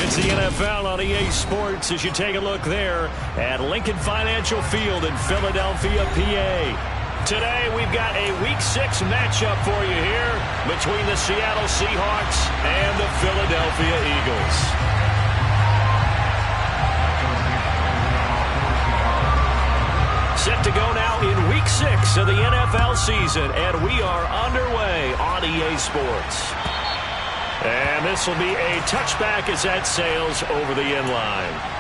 It's the NFL on EA Sports as you take a look there at Lincoln Financial Field in Philadelphia, PA. Today we've got a Week 6 matchup for you here between the Seattle Seahawks and the Philadelphia Eagles. Set to go now in Week 6 of the NFL season, and we are underway on EA Sports. And this will be a touchback as that sails over the end line.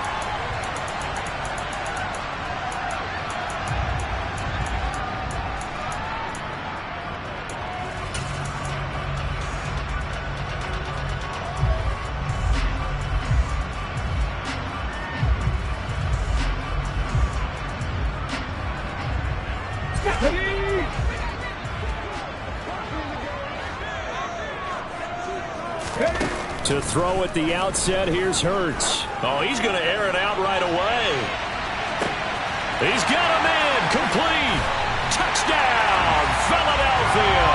To throw at the outset, here's Hurts. Oh, he's going to air it out right away. He's got a man complete. Touchdown, Philadelphia.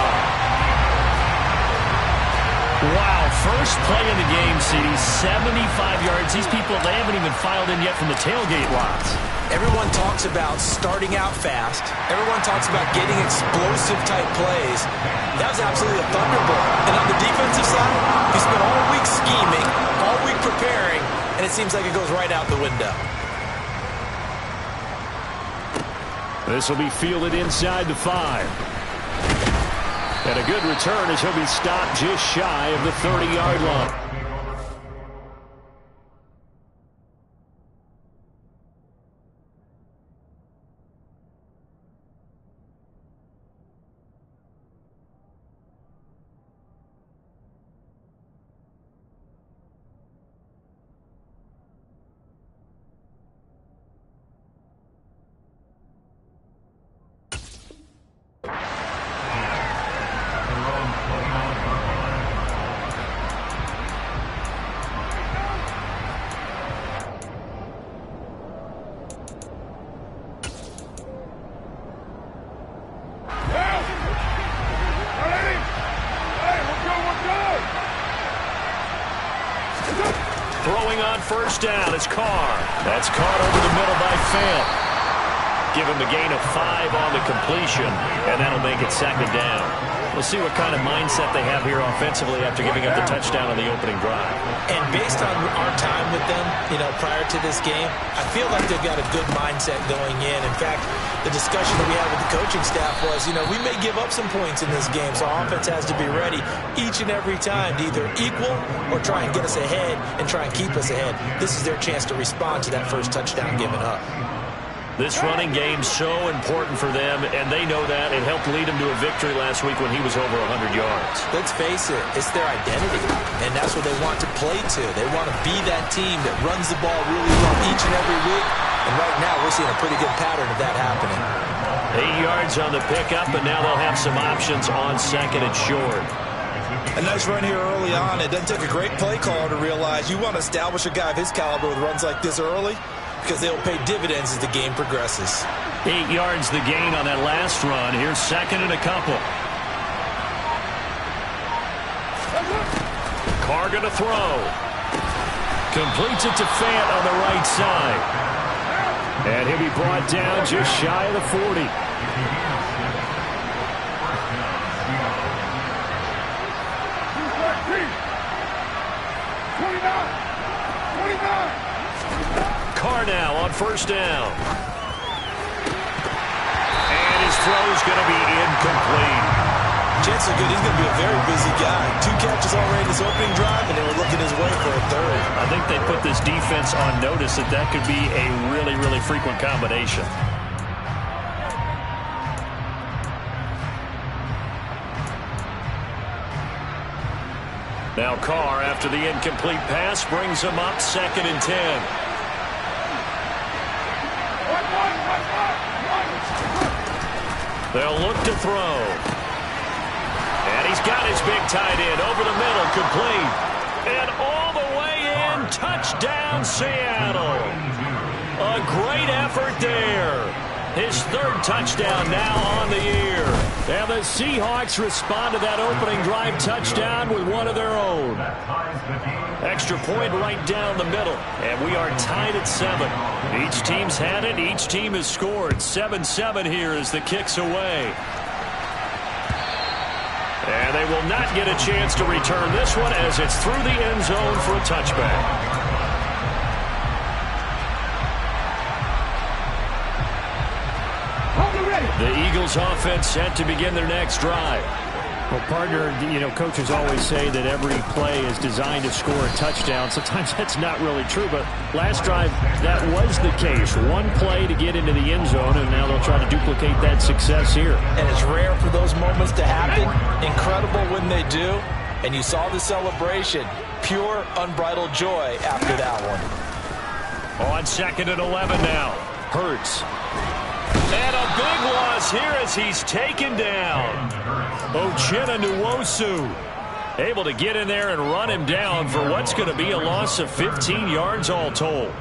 Wow, first play of the game, CD, 75 yards. These people, they haven't even filed in yet from the tailgate lots. Everyone talks about starting out fast. Everyone talks about getting explosive-type plays. That was absolutely a thunderbolt. And on the defensive side, you spent all week scheming, all week preparing, and it seems like it goes right out the window. This will be fielded inside the 5. And a good return as he'll be stopped just shy of the 30-yard line. Throwing on first down, it's Carr. That's caught over the middle by Fant. Give him a gain of 5 on the completion, and that'll make it second down. We'll see what kind of mindset they have here offensively after giving up the touchdown on the opening drive. And based on our time with them, prior to this game, I feel like they've got a good mindset going in. In fact, the discussion that we had with the coaching staff was, we may give up some points in this game, so our offense has to be ready each and every time to either equal or try and get us ahead and try and keep us ahead. This is their chance to respond to that first touchdown given up. This running game's so important for them, and they know that. It helped lead them to a victory last week when he was over 100 yards. Let's face it, it's their identity, and that's what they want to play to. They want to be that team that runs the ball really well each and every week, and right now we're seeing a pretty good pattern of that happening. 8 yards on the pickup, and now they'll have some options on second and short. A nice run here early on. It doesn't take a great play caller to realize you want to establish a guy of his caliber with runs like this early, because they'll pay dividends as the game progresses. 8 yards the gain on that last run. Here's second and a couple. Carr going to throw. Completes it to Fant on the right side. And he'll be brought down just shy of the 40. Carr now on first down. And his throw's going to be incomplete. Chances are good he's going to be a very busy guy. 2 catches already this opening drive, and they were looking his way for a third. I think they put this defense on notice that could be a really, really frequent combination. Now Carr, after the incomplete pass, brings him up second and 10. They'll look to throw. And he's got his big tight end over the middle, complete. And all the way in, touchdown Seattle. A great effort there. His third touchdown now on the year. And the Seahawks respond to that opening drive touchdown with one of their own. Extra point right down the middle. And we are tied at 7. Each team's had it. Each team has scored. 7-7 here as the kick's away. And they will not get a chance to return this one as it's through the end zone for a touchback. The Eagles offense set to begin their next drive. Well, partner, coaches always say that every play is designed to score a touchdown. Sometimes that's not really true, but last drive, that was the case. One play to get into the end zone, and now they'll try to duplicate that success here. And it's rare for those moments to happen. Incredible when they do. And you saw the celebration. Pure, unbridled joy after that one. On 2nd and 11 now. Hurts. And a big loss here as he's taken down. Nwosu able to get in there and run him down for what's going to be a loss of 15 yards all told.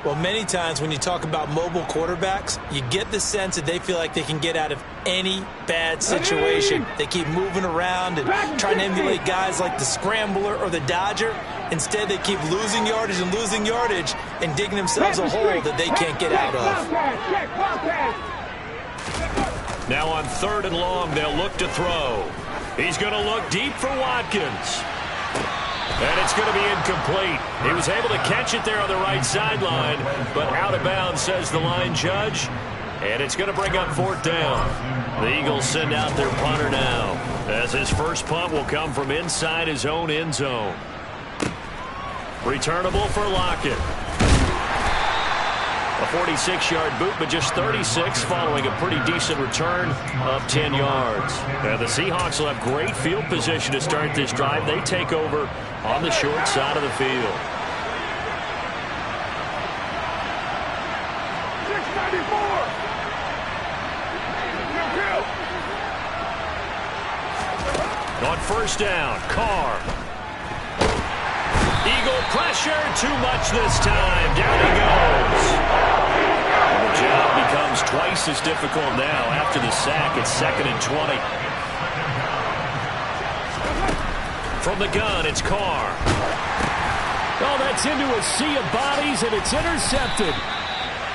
Well, many times when you talk about mobile quarterbacks, you get the sense that they feel like they can get out of any bad situation. They keep moving around and trying to emulate guys like the Scrambler or the Dodger. Instead, they keep losing yardage and digging themselves a hole that they can't get out of. Now on 3rd and long, they'll look to throw. He's going to look deep for Watkins. And it's going to be incomplete. He was able to catch it there on the right sideline, but out of bounds, says the line judge. And it's going to bring up 4th down. The Eagles send out their punter now, as his first punt will come from inside his own end zone. Returnable for Lockett. A 46-yard boot, but just 36 following a pretty decent return of 10 yards. And the Seahawks will have great field position to start this drive. They take over on the short side of the field. 694. On 1st down, Carr. Eagle pressure, too much this time. Down he goes. And the job becomes twice as difficult now after the sack. It's 2nd and 20. From the gun, it's Carr. Oh, that's into a sea of bodies, and it's intercepted.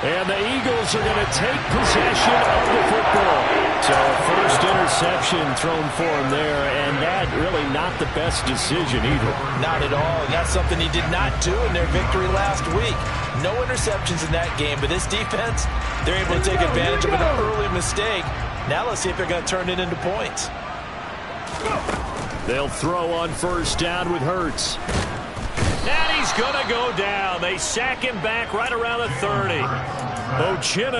And the Eagles are going to take possession of the football. So first interception thrown for him there, and that really not the best decision either. Not at all, and that's something he did not do in their victory last week. No interceptions in that game, but this defense, they're able to take advantage of an early mistake. Now let's see if they're going to turn it into points. They'll throw on 1st down with Hurts. And he's going to go down. They sack him back right around the 30.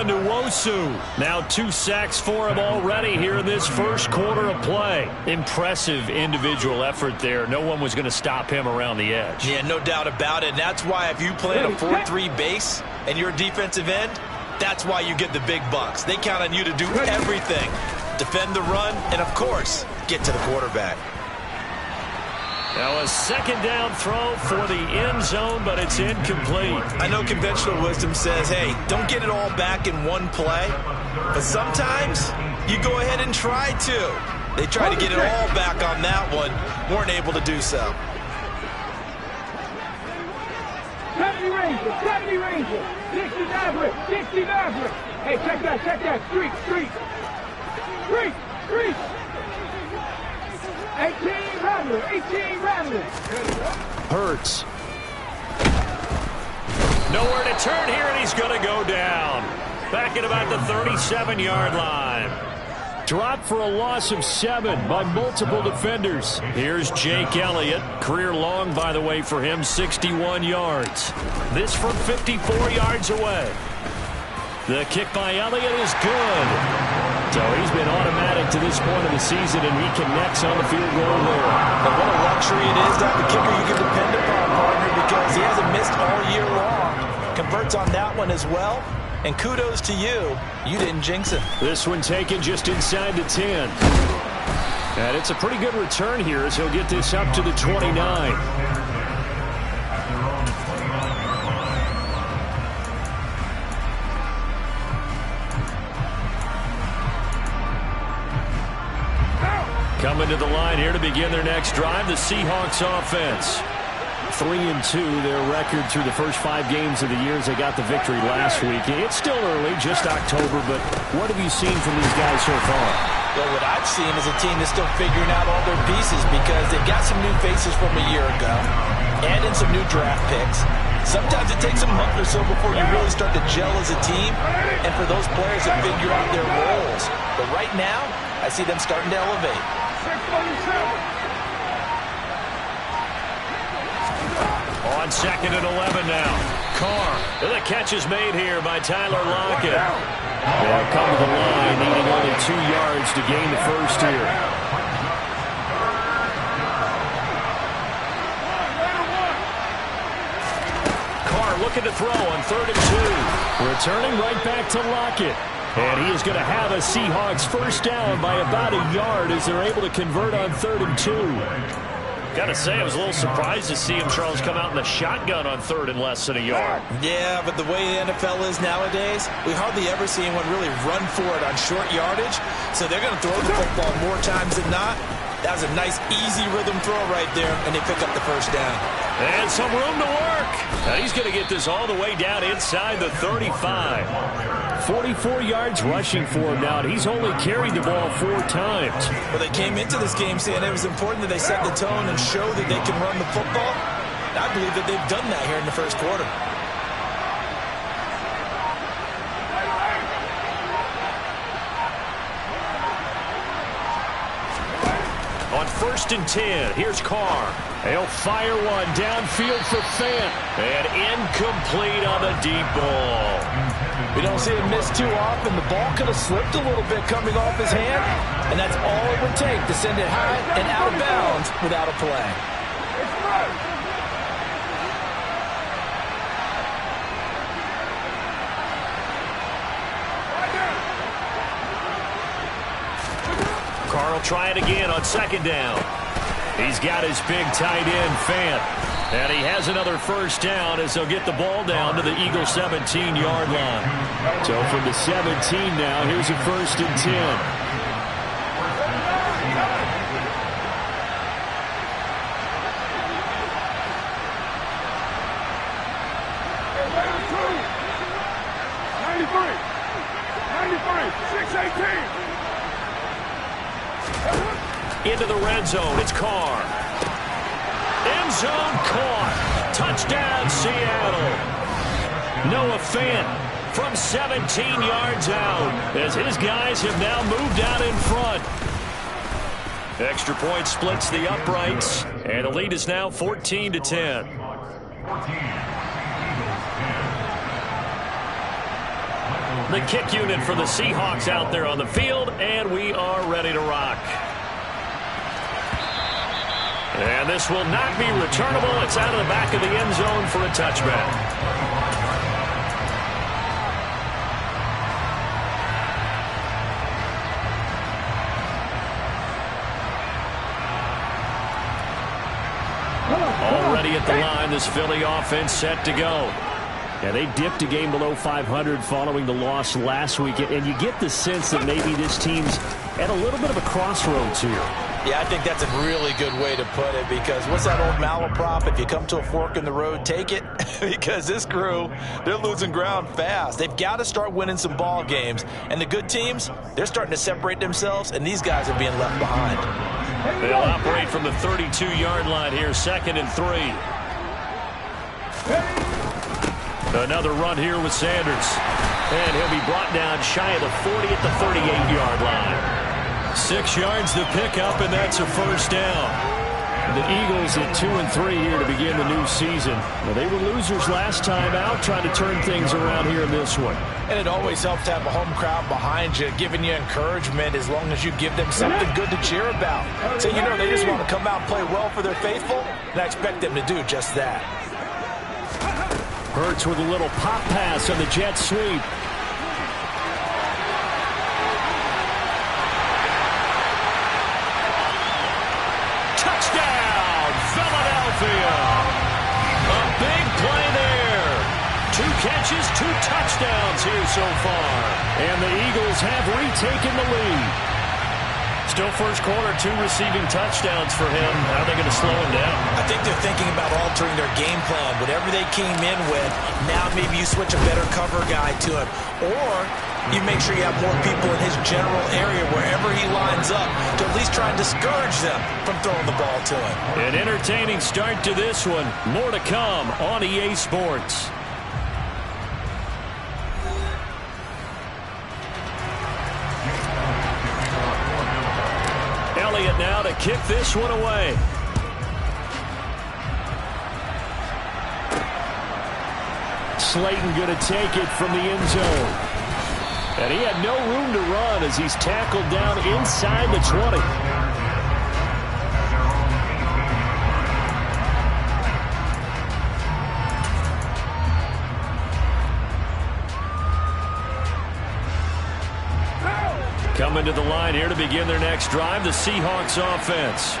Nwosu. Now 2 sacks for him already here in this first quarter of play. Impressive individual effort there. No one was going to stop him around the edge. Yeah, no doubt about it. And that's why if you play in a 4-3 base and you're a defensive end, that's why you get the big bucks. They count on you to do everything. Defend the run and, of course, get to the quarterback. Now a 2nd down throw for the end zone, but it's incomplete. I know conventional wisdom says, hey, don't get it all back in one play. But sometimes you go ahead and try to. They tried to get it all back on that one. Weren't able to do so. 70 Ranger. 60 Maverick. Hey, check that. Street. 18 Rattler. Hurts. Nowhere to turn here, and he's going to go down. Back at about the 37-yard line. Dropped for a loss of 7 by multiple defenders. Here's Jake Elliott. Career long, by the way, for him, 61 yards. This from 54 yards away. The kick by Elliott is good. So he's been automatic to this point of the season, and he connects on the field goal there. But what a luxury it is to have a kicker you can depend upon, partner, because he hasn't missed all year long. Converts on that one as well. And kudos to you. You didn't jinx him. This one taken just inside the 10. And it's a pretty good return here as he'll get this up to the 29. Coming to the line here to begin their next drive, the Seahawks offense. 3-2, their record through the first 5 games of the year as they got the victory last week. It's still early, just October, but what have you seen from these guys so far? Well, what I've seen is a team that's still figuring out all their pieces because they've got some new faces from a year ago and in some new draft picks. Sometimes it takes a month or so before you really start to gel as a team and for those players to figure out their roles. But right now, I see them starting to elevate. 647. On 2nd and 11 now. Carr. The catch is made here by Tyler Lockett. They'll come to the line, needing only 2 yards to gain the first here. Carr looking to throw on 3rd and 2. Returning right back to Lockett. And he is going to have a Seahawks first down by about a yard as they're able to convert on 3rd and 2. Got to say, I was a little surprised to see him, Charles, come out in the shotgun on 3rd and less than a yard. Yeah, but the way the NFL is nowadays, we hardly ever see anyone really run for it on short yardage. So they're going to throw the football more times than not. That was a nice, easy rhythm throw right there, and they pick up the first down. And some room to work. Now he's going to get this all the way down inside the 35. 44 yards rushing for him now, and he's only carried the ball 4 times. Well, they came into this game saying it was important that they set the tone and show that they can run the football. And I believe that they've done that here in the first quarter. On 1st and 10, here's Carr. He'll fire one downfield for Fant. And incomplete on the deep ball. We don't see him miss too often. The ball could have slipped a little bit coming off his hand, and that's all it would take to send it high and out of bounds without a play. Carr will try it again on 2nd down. He's got his big tight end, Fant. And he has another first down as they'll get the ball down to the Eagles' 17-yard line. So from the 17 now, here's a 1st and 10. Into the red zone, it's Carr. End zone caught. Touchdown, Seattle. Noah Fant from 17 yards out as his guys have now moved out in front. Extra point splits the uprights, and the lead is now 14-10. The kick unit for the Seahawks out there on the field, and we are ready to rock. And this will not be returnable. It's out of the back of the end zone for a touchback. Already at the line, this Philly offense set to go. Yeah, they dipped a game below 500 following the loss last week, and you get the sense that maybe this team's at a little bit of a crossroads here. Yeah, I think that's a really good way to put it because what's that old malaprop? If you come to a fork in the road, take it. Because this crew, they're losing ground fast. They've got to start winning some ball games. And the good teams, they're starting to separate themselves, and these guys are being left behind. They'll operate from the 32-yard line here, 2nd and 3. Another run here with Sanders. And he'll be brought down shy of the 40 at the 38-yard line. 6 yards to pick up, and that's a first down. The Eagles at 2-3 here to begin the new season. Well, they were losers last time out, trying to turn things around here in this one. And it always helps to have a home crowd behind you, giving you encouragement as long as you give them something good to cheer about. So, you know, they just want to come out and play well for their faithful, and I expect them to do just that. Hurts with a little pop pass on the jet sweep. Touchdown, Philadelphia. A big play there. 2 catches, 2 touchdowns here so far. And the Eagles have retaken the lead. Still first quarter, 2 receiving touchdowns for him. How are they going to slow him down? I think they're thinking about altering their game plan. Whatever they came in with, now maybe you switch a better cover guy to him. Or you make sure you have more people in his general area wherever he lines up to at least try and discourage them from throwing the ball to him. An entertaining start to this one. More to come on EA Sports. Elliott now to kick this one away. Slayton going to take it from the end zone. And he had no room to run as he's tackled down inside the 20. Coming to the line here to begin their next drive, the Seahawks offense.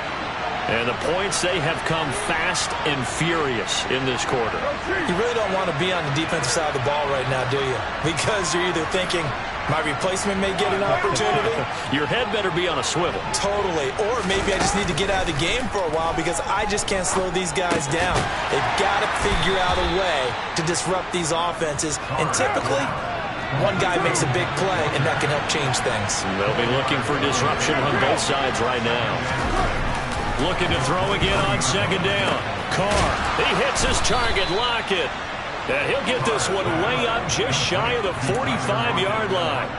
And the points, they have come fast and furious in this quarter. You really don't want to be on the defensive side of the ball right now, do you? Because you're either thinking, my replacement may get an opportunity. Your head better be on a swivel. Totally. Or maybe I just need to get out of the game for a while because I just can't slow these guys down. They've got to figure out a way to disrupt these offenses. And typically, one guy makes a big play, and that can help change things. They'll be looking for disruption on both sides right now. Looking to throw again on second down. Carr, he hits his target, Lockett. And he'll get this one way up just shy of the 45-yard line.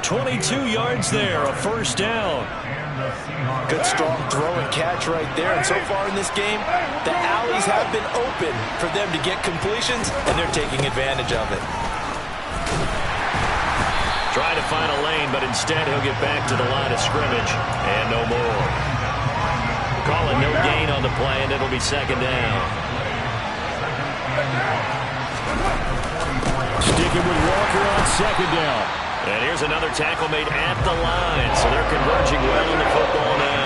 22 yards there, a first down. Good strong throw and catch right there. And so far in this game, the alleys have been open for them to get completions, and they're taking advantage of it. Trying to find a lane, but instead he'll get back to the line of scrimmage. And no more. Calling no gain on the play, and it'll be second down. Sticking with Walker on second down. And here's another tackle made at the line, so they're converging well on the football now.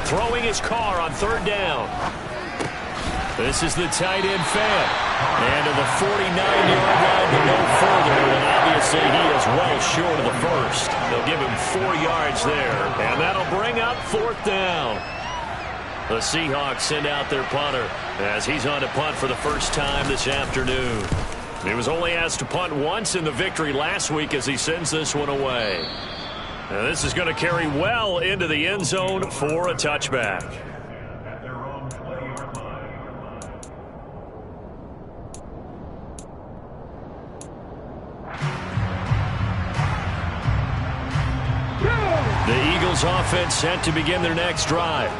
Throwing his car on third down. This is the tight end fan. And to the 49-yard line, but no further. And obviously he is well short of the first. They'll give him 4 yards there. And that'll bring up fourth down. The Seahawks send out their punter as he's on to punt for the first time this afternoon. He was only asked to punt once in the victory last week as he sends this one away. Now this is going to carry well into the end zone for a touchback. The Eagles offense set to begin their next drive.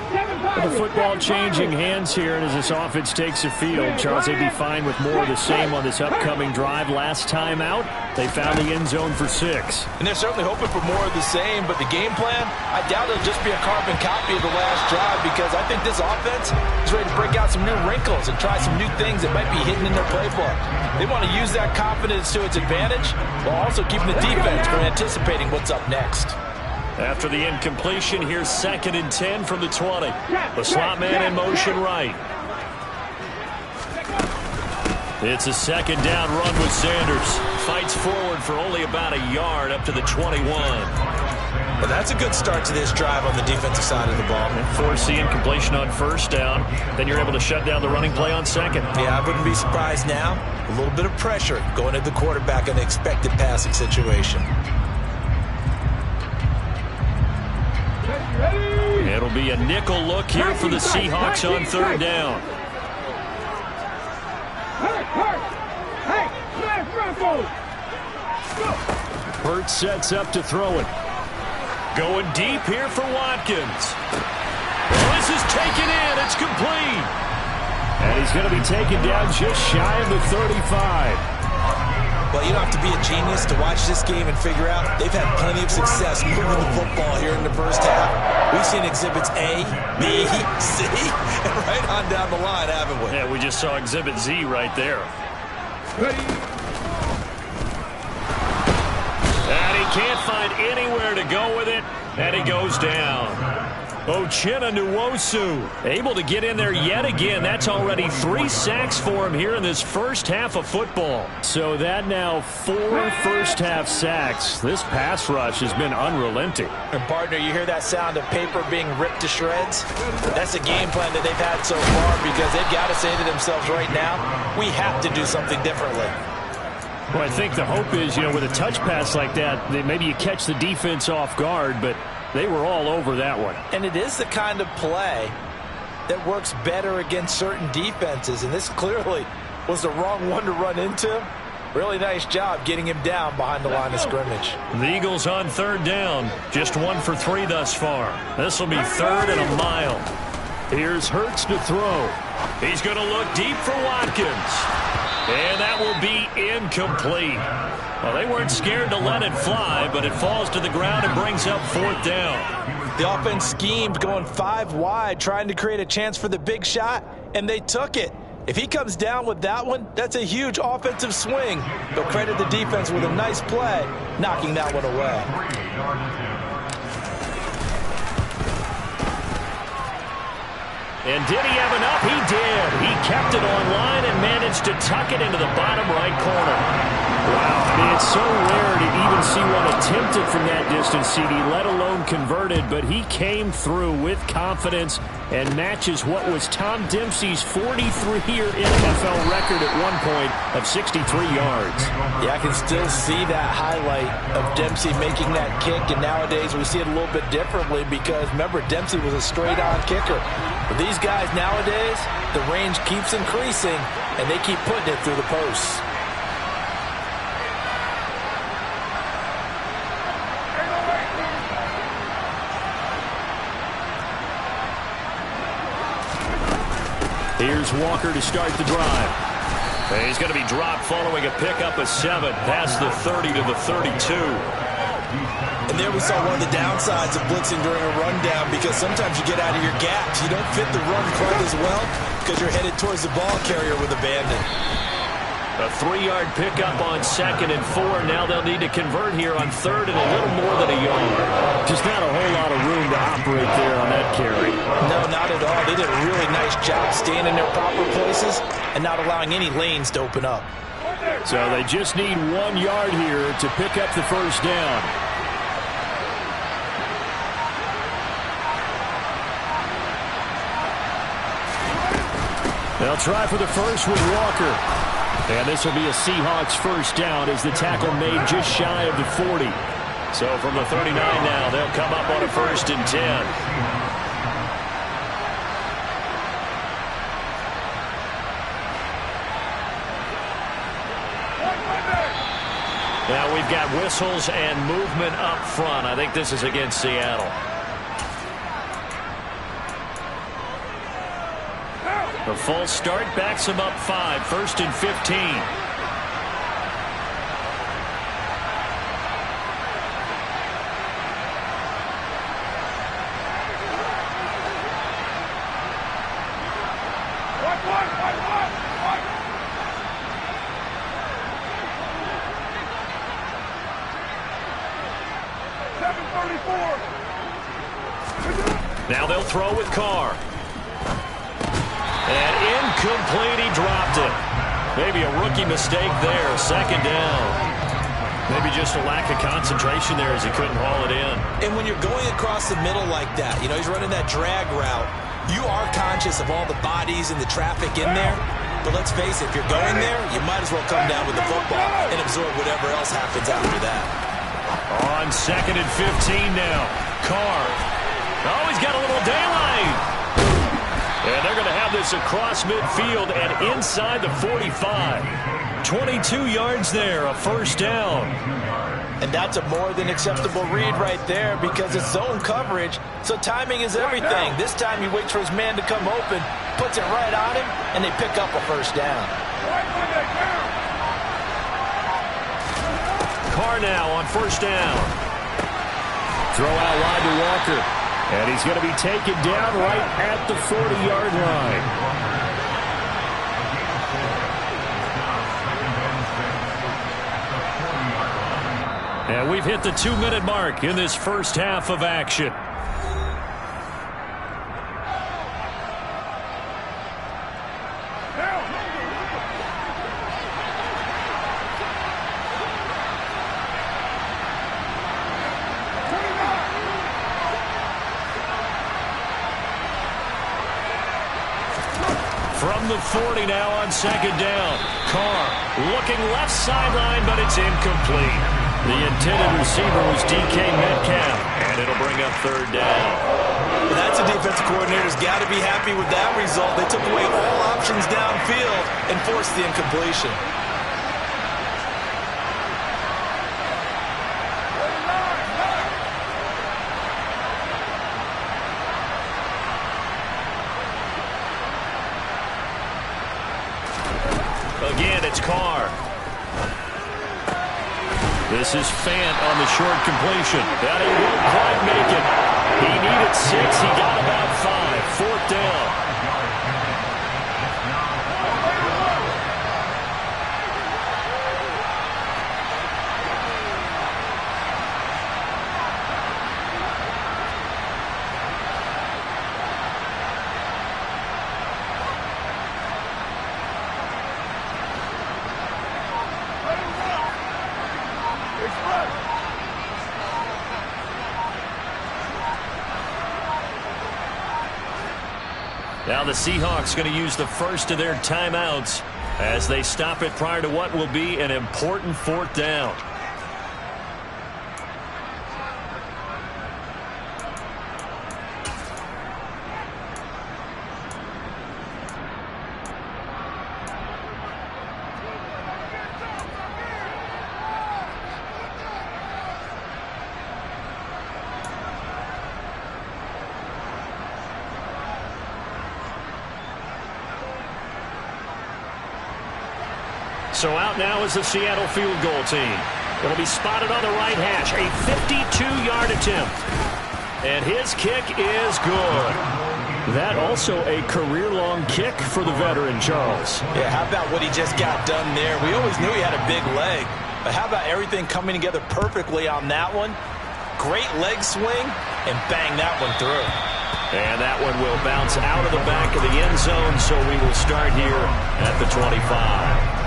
The football changing hands here, and as this offense takes the field, Charles, they'd be fine with more of the same on this upcoming drive. Last time out, they found the end zone for 6. And they're certainly hoping for more of the same, but the game plan, I doubt it'll just be a carbon copy of the last drive because I think this offense is ready to break out some new wrinkles and try some new things that might be hidden in their playbook. They want to use that confidence to its advantage while also keeping the defense from anticipating what's up next. After the incompletion, here's 2nd and 10 from the 20. The slot man in motion right. It's a second down run with Sanders. Fights forward for only about a yard up to the 21. Well, that's a good start to this drive on the defensive side of the ball. Force the incompletion on first down. Then you're able to shut down the running play on second. Yeah, I wouldn't be surprised now. A little bit of pressure going at the quarterback in an expected passing situation. It'll be a nickel look here for the Seahawks on third down. Hurt sets up to throw it. Going deep here for Watkins. Well, this is taken in. It's complete. And he's going to be taken down just shy of the 35. Well, you don't have to be a genius to watch this game and figure out they've had plenty of success moving the football here in the first half. We've seen exhibits A, B, C, and right on down the line, haven't we? Yeah, we just saw exhibit Z right there. he can't find anywhere to go with it, and he goes down. Uchenna Nwosu able to get in there yet again. That's already 3 sacks for him here in this first half of football. So that now 4 first-half sacks. This pass rush has been unrelenting. And, partner, you hear that sound of paper being ripped to shreds? That's a game plan that they've had so far because they've got to say to themselves right now, we have to do something differently. Well, I think the hope is, with a touch pass like that, maybe you catch the defense off guard, but they were all over that one. And it is the kind of play that works better against certain defenses, and this clearly was the wrong one to run into. Really nice job getting him down behind the line of scrimmage. The Eagles on 3rd down. Just 1 for 3 thus far. This will be 3rd and a mile. Here's Hurts to throw. He's going to look deep for Watkins. And that will be incomplete. Well, they weren't scared to let it fly, but it falls to the ground and brings up 4th down. The offense schemed going 5 wide, trying to create a chance for the big shot, and they took it. If he comes down with that one, that's a huge offensive swing. But credit the defense with a nice play, knocking that one away. And did he have enough? He did. He kept it on line and managed to tuck it into the bottom right corner. Wow, I mean, it's so rare to even see one attempted from that distance, CD, let alone converted, but he came through with confidence and matches what was Tom Dempsey's 43-year NFL record at one point of 63 yards. Yeah, I can still see that highlight of Dempsey making that kick, and nowadays we see it a little bit differently because, remember, Dempsey was a straight-on kicker. But these guys nowadays, the range keeps increasing, and they keep putting it through the posts. Here's Walker to start the drive. He's going to be dropped following a pickup of 7 past the 30 to the 32. And there we saw one of the downsides of blitzing during a rundown because sometimes you get out of your gaps. You don't fit the run quite as well because you're headed towards the ball carrier with abandon. A 3-yard pickup on 2nd and 4. Now they'll need to convert here on 3rd and a little more than a yard. Just not a whole lot of room to operate there on that carry. No, not at all. They did a really nice job staying in their proper places and not allowing any lanes to open up. So they just need 1 yard here to pick up the first down. They'll try for the first with Walker. And this will be a Seahawks first down as the tackle made just shy of the 40. So from the 39 now, they'll come up on a 1st and 10. Now we've got whistles and movement up front. I think this is against Seattle. The false start backs him up 5, 1st and 15. Now they'll throw with Carr. And incomplete, he dropped it. Maybe a rookie mistake there, 2nd down. Maybe just a lack of concentration there as he couldn't haul it in. And when you're going across the middle like that, he's running that drag route, you are conscious of all the bodies and the traffic in there. But let's face it, if you're going there, you might as well come down with the football and absorb whatever else happens after that. On 2nd and 15 now. Carr. Oh, he's got a little daylight. And they're going to have this across midfield and inside the 45. 22 yards there, a 1st down. And that's a more than acceptable read right there because it's zone coverage, so timing is everything. This time he waits for his man to come open, puts it right on him, and they pick up a 1st down. Carr now on 1st down. Throw out wide to Walker. And he's going to be taken down right at the 40-yard line. And we've hit the 2-minute mark in this first half of action. From the 40 now on second down. Carr looking left sideline, but it's incomplete. The intended receiver was DK Metcalf, and it'll bring up third down. Well, that's a defensive coordinator's got to be happy with that result. They took away all options downfield and forced the incompletion. Again, it's Carr. This is Fant on the short completion. That he won't quite make it. He needed 6. He got about 5. Fourth down. Now the Seahawks going to use the first of their timeouts as they stop it prior to what will be an important fourth down. So out now is the Seattle field goal team. It'll be spotted on the right hash. A 52-yard attempt. And his kick is good. That also a career-long kick for the veteran, Charles. Yeah, how about what he just got done there? We always knew he had a big leg. But how about everything coming together perfectly on that one? Great leg swing, and bang that one through. And that one will bounce out of the back of the end zone, so we will start here at the 25.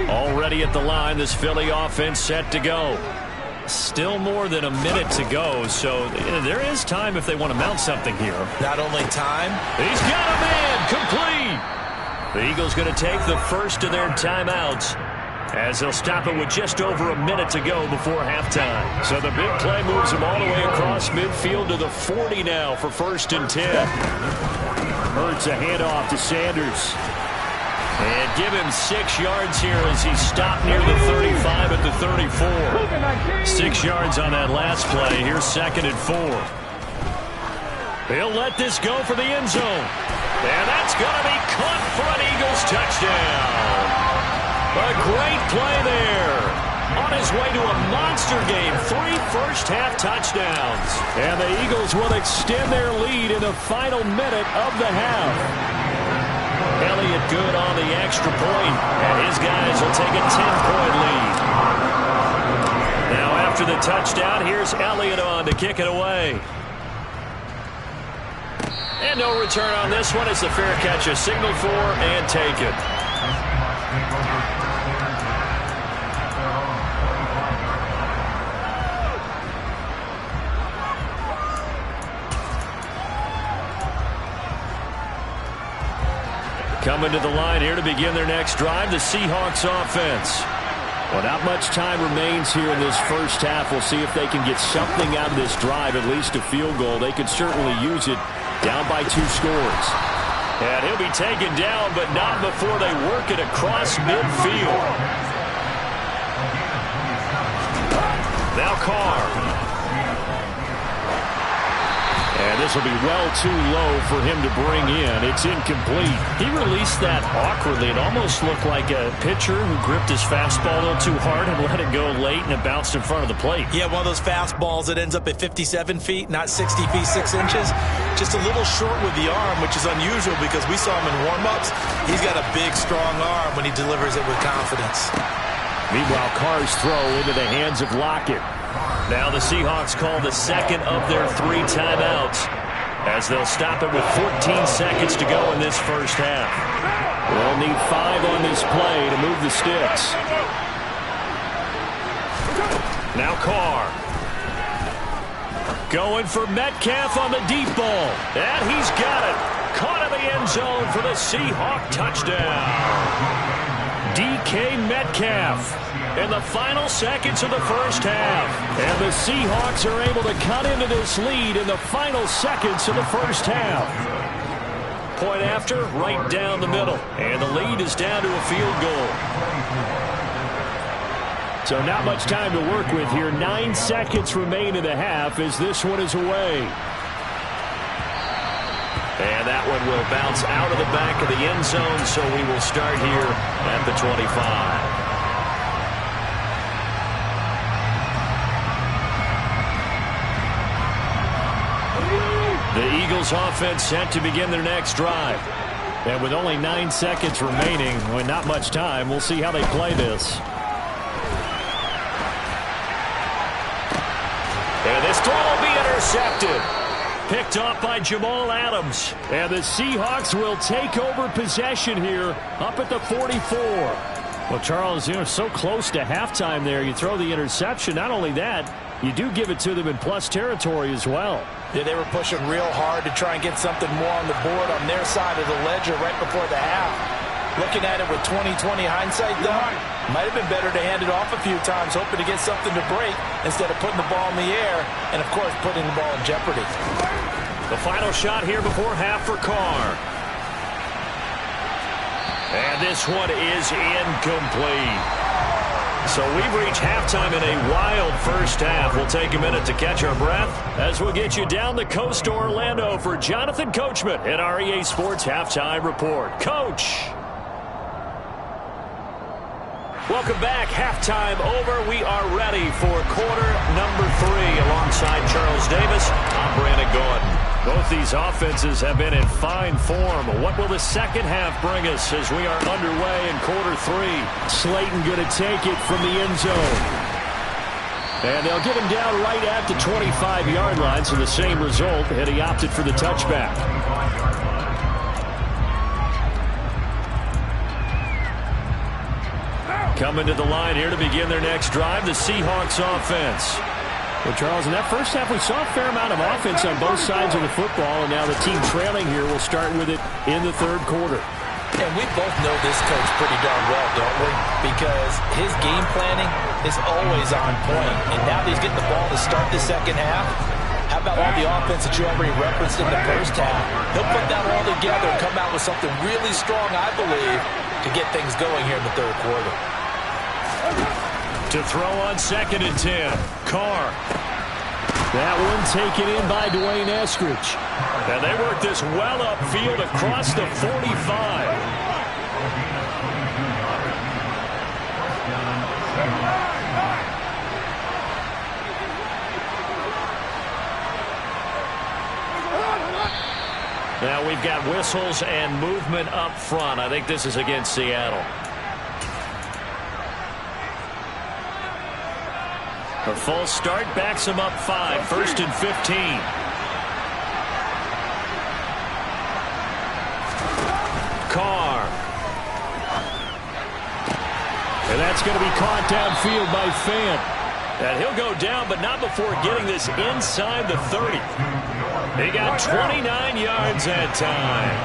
Already at the line, this Philly offense set to go. Still more than a minute to go, so there is time if they want to mount something here. Not only time. He's got a man, complete. The Eagles going to take the first of their timeouts as they'll stop it with just over a minute to go before halftime. So the big play moves them all the way across midfield to the 40 now for 1st and 10. Hurts a handoff to Sanders. And give him 6 yards here as he stopped near the 35 at the 34. 6 yards on that last play. Here's 2nd and 4. He'll let this go for the end zone. And that's going to be caught for an Eagles touchdown. A great play there. On his way to a monster game. 3 first-half touchdowns. And the Eagles will extend their lead in the final minute of the half. Elliott good on the extra point, and his guys will take a 10-point lead. Now after the touchdown, here's Elliott on to kick it away. And no return on this one as the fair catch is signaled for and taken. Coming to the line here to begin their next drive, the Seahawks offense. Well, not much time remains here in this first half. We'll see if they can get something out of this drive, at least a field goal. They could certainly use it down by 2 scores. And he'll be taken down, but not before they work it across midfield. Now Carr. And this will be well too low for him to bring in. It's incomplete. He released that awkwardly. It almost looked like a pitcher who gripped his fastball a little too hard and let it go late, and it bounced in front of the plate. Yeah, one of those fastballs that ends up at 57 feet, not 60 feet, 6 inches. Just a little short with the arm, which is unusual because we saw him in warm-ups. He's got a big, strong arm when he delivers it with confidence. Meanwhile, Carr's throw into the hands of Lockett. Now the Seahawks call the second of their 3 timeouts as they'll stop it with 14 seconds to go in this first half. They'll need 5 on this play to move the sticks. Now Carr. Going for Metcalf on the deep ball. And he's got it. Caught in the end zone for the Seahawk touchdown. DK Metcalf in the final seconds of the first half. And the Seahawks are able to cut into this lead in the final seconds of the first half. Point after, right down the middle. And the lead is down to a field goal. So not much time to work with here. 9 seconds remain in the half as this one is away. And that one will bounce out of the back of the end zone, so we will start here at the 25. The Eagles offense set to begin their next drive. And with only 9 seconds remaining, with not much time, we'll see how they play this. And this throw will be intercepted. Picked off by Jamal Adams. And the Seahawks will take over possession here up at the 44. Well, Charles, so close to halftime there. You throw the interception. Not only that, you do give it to them in plus territory as well. Yeah, they were pushing real hard to try and get something more on the board on their side of the ledger right before the half. Looking at it with 20/20 hindsight, though, might have been better to hand it off a few times, hoping to get something to break instead of putting the ball in the air and, of course, putting the ball in jeopardy. The final shot here before half for Carr. And this one is incomplete. So we've reached halftime in a wild first half. We'll take a minute to catch our breath as we'll get you down the coast to Orlando for Jonathan Coachman at our EA Sports Halftime Report. Coach. Welcome back. Halftime over. We are ready for quarter number 3. Alongside Charles Davis, I'm Brandon Gordon. Both these offenses have been in fine form. What will the second half bring us as we are underway in quarter 3? Slayton going to take it from the end zone. And they'll get him down right at the 25-yard line, so the same result, and he opted for the touchback. Coming to the line here to begin their next drive, the Seahawks offense. Well, Charles, in that first half, we saw a fair amount of offense on both sides of the football, and now the team trailing here will start with it in the third quarter. And we both know this coach pretty darn well, don't we? Because his game planning is always on point. And now that he's getting the ball to start the second half, how about all the offense that you already referenced in the first half? He'll put that all together and come out with something really strong, I believe, to get things going here in the third quarter. To throw on 2nd and 10. Carr. That one taken in by Dwayne Eskridge. And they work this well upfield across the 45. Now we've got whistles and movement up front. I think this is against Seattle. A false start backs him up 5. 1st and 15. Carr. And that's going to be caught downfield by Fant. And he'll go down, but not before getting this inside the 30. He got 29 yards that time.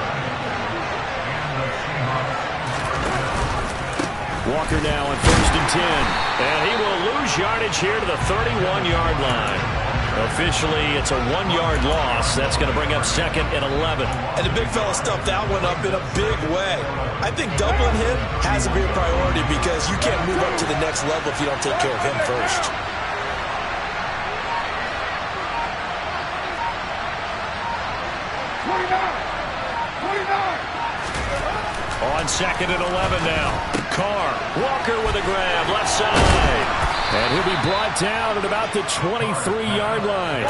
Walker now on 1st and 10. And he will lose yardage here to the 31-yard line. Officially, it's a 1-yard loss. That's going to bring up 2nd and 11. And the big fella stuffed that one up in a big way. I think doubling him has to be a priority because you can't move up to the next level if you don't take care of him first. On 2nd and 11 now. Carr. Walker with a grab. Left side. And he'll be brought down at about the 23-yard line.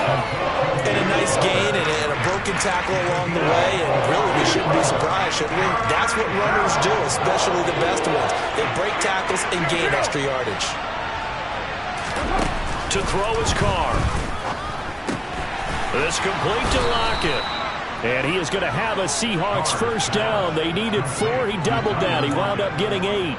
And a nice gain and a broken tackle along the way. And really, we shouldn't be surprised, should we? That's what runners do, especially the best ones. They break tackles and gain extra yardage. To throw his Carr. This complete to Lockett. And he is going to have a Seahawks first down. They needed 4. He doubled that. He wound up getting 8.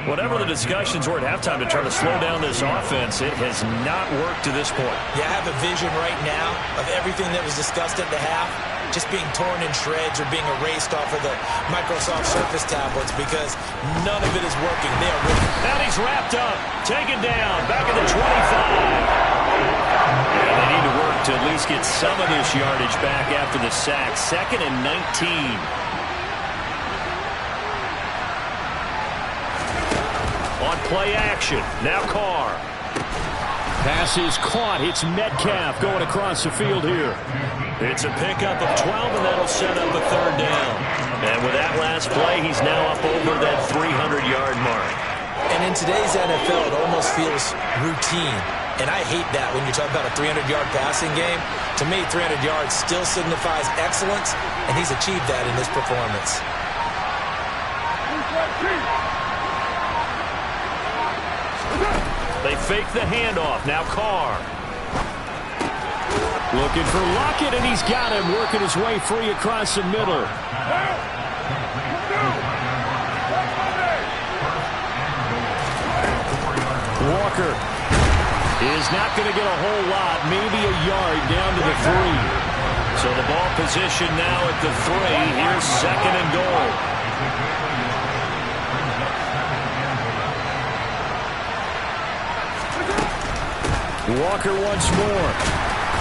Whatever the discussions were at halftime to try to slow down this offense, it has not worked to this point. Yeah, I have a vision right now of everything that was discussed at the half just being torn in shreds or being erased off of the Microsoft Surface tablets because none of it is working. They are really... And he's wrapped up, taken down, back at the 25. And they need to work to at least get some of this yardage back after the sack. 2nd and 19. On play action, now Carr. Pass is caught. It's Metcalf going across the field here. It's a pickup of 12, and that'll set up a 3rd down. And with that last play, he's now up over that 300-yard mark. And in today's NFL, it almost feels routine. And I hate that when you talk about a 300-yard passing game. To me, 300 yards still signifies excellence, and he's achieved that in this performance. They fake the handoff. Now Carr. Looking for Lockett, and he's got him working his way free across the middle. Walker is not going to get a whole lot, maybe a yard down to the 3. So the ball position now at the 3. Here's 2nd and goal. Walker once more.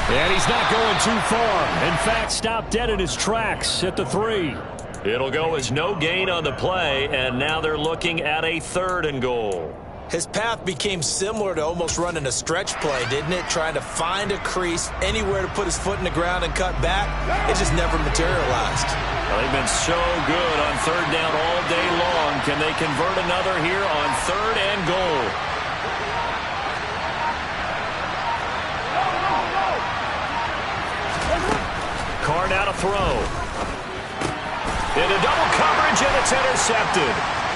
And he's not going too far. In fact, stopped dead in his tracks at the 3. It'll go as no gain on the play, and now they're looking at a 3rd and goal. His path became similar to almost running a stretch play, didn't it? Trying to find a crease, anywhere to put his foot in the ground and cut back. It just never materialized. Well, they've been so good on 3rd down all day long. Can they convert another here on 3rd and goal? Carr now to throw. Into double coverage, and it's intercepted.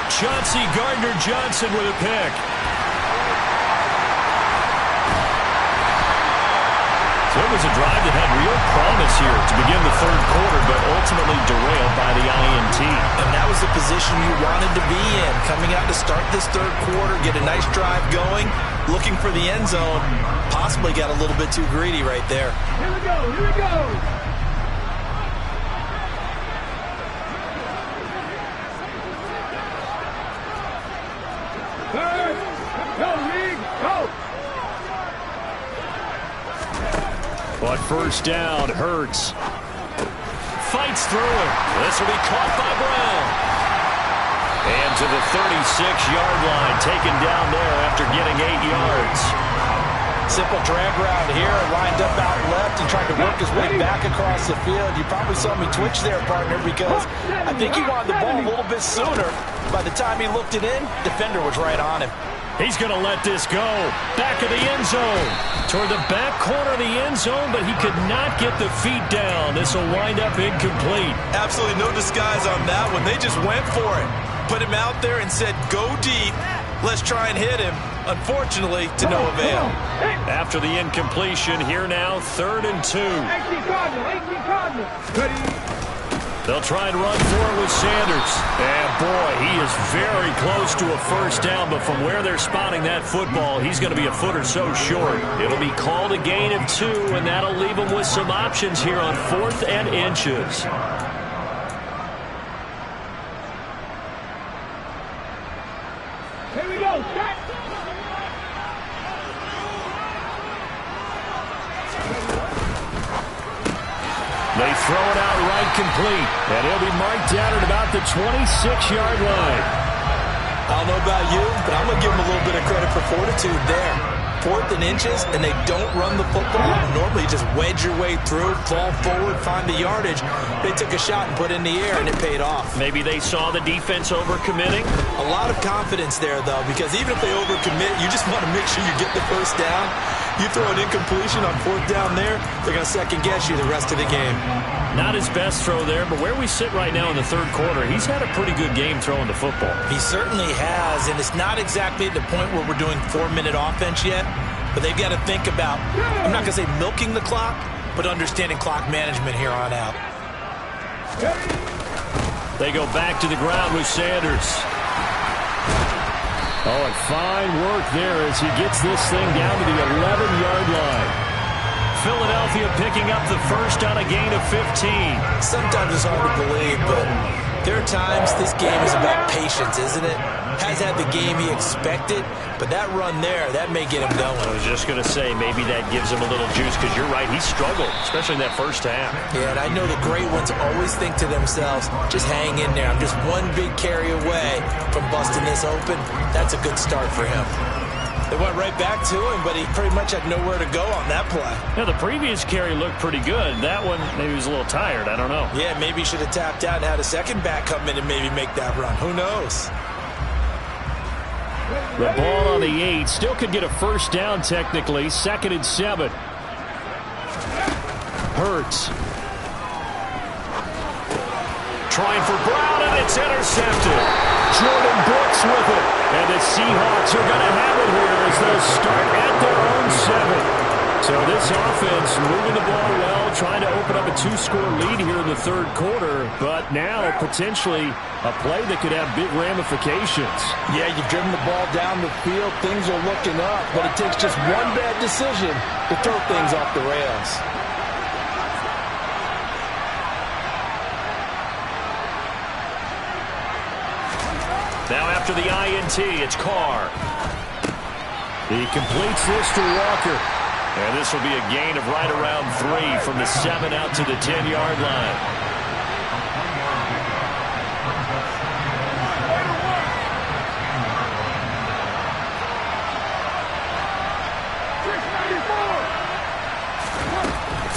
Chauncey Gardner-Johnson with a pick. So it was a drive that had real promise here to begin the 3rd quarter, but ultimately derailed by the INT. And that was the position you wanted to be in. Coming out to start this 3rd quarter, get a nice drive going, looking for the end zone. Possibly got a little bit too greedy right there. Here we go, here we go. But first down, Hurts fights through it. This will be caught by Brown. And to the 36-yard line, taken down there after getting 8 yards. Simple drag route here, lined up out left and tried to work his way back across the field. You probably saw me twitch there, partner, because I think he wanted the ball a little bit sooner. By the time he looked it in, defender was right on him. He's going to let this go. Back of the end zone. Toward the back corner of the end zone, but he could not get the feet down. This will wind up incomplete. Absolutely no disguise on that one. They just went for it. Put him out there and said, go deep. Let's try and hit him. Unfortunately, to no avail. After the incompletion, here now, 3rd and 2. They'll try and run for it with Sanders. And boy, he is very close to a first down, but from where they're spotting that football, he's going to be a foot or so short. It'll be called a gain of 2, and that'll leave him with some options here on 4th and inches. Here we go, set. They throw it out right complete, and he'll be marked down at about the 26-yard line. I don't know about you, but I'm going to give him a little bit of credit for fortitude there. 4th and inches and they don't run the football, normally you just wedge your way through, fall forward, find the yardage. They took a shot and put it in the air, and it paid off. Maybe they saw the defense overcommitting. A lot of confidence there, though, because even if they overcommit, you just want to make sure you get the first down. You throw an incompletion on 4th down there, they're going to second-guess you the rest of the game. Not his best throw there, but where we sit right now in the 3rd quarter, he's had a pretty good game throwing the football. He certainly has, and it's not exactly at the point where we're doing 4-minute offense yet, but they've got to think about, I'm not going to say milking the clock, but understanding clock management here on out. They go back to the ground with Sanders. Oh, and fine work there as he gets this thing down to the 11-yard line. Philadelphia picking up the first on a gain of 15. Sometimes it's hard to believe, but there are times this game is about patience, isn't it? Has had the game he expected, but that run there, that may get him going. I was just going to say, maybe that gives him a little juice, because you're right, he struggled, especially in that first half. Yeah, and I know the great ones always think to themselves, just hang in there. I'm just one big carry away from busting this open. That's a good start for him. They went right back to him, but he pretty much had nowhere to go on that play. Yeah, the previous carry looked pretty good. That one, maybe he was a little tired. I don't know. Yeah, maybe he should have tapped out and had a second back come in and maybe make that run. Who knows? The ball on the 8. Still could get a first down technically. 2nd and 7. Hurts. Trying for Brown, and it's intercepted. Jordan Brooks with it. And the Seahawks are going to have it here as they'll start at their own 7. So this offense moving the ball well, trying to open up a 2-score lead here in the 3rd quarter, but now potentially a play that could have big ramifications. Yeah, you've driven the ball down the field. Things are looking up, but it takes just one bad decision to throw things off the rails. Now after the INT, it's Carr. He completes this to Walker. And this will be a gain of right around 3 from the 7 out to the 10-yard line.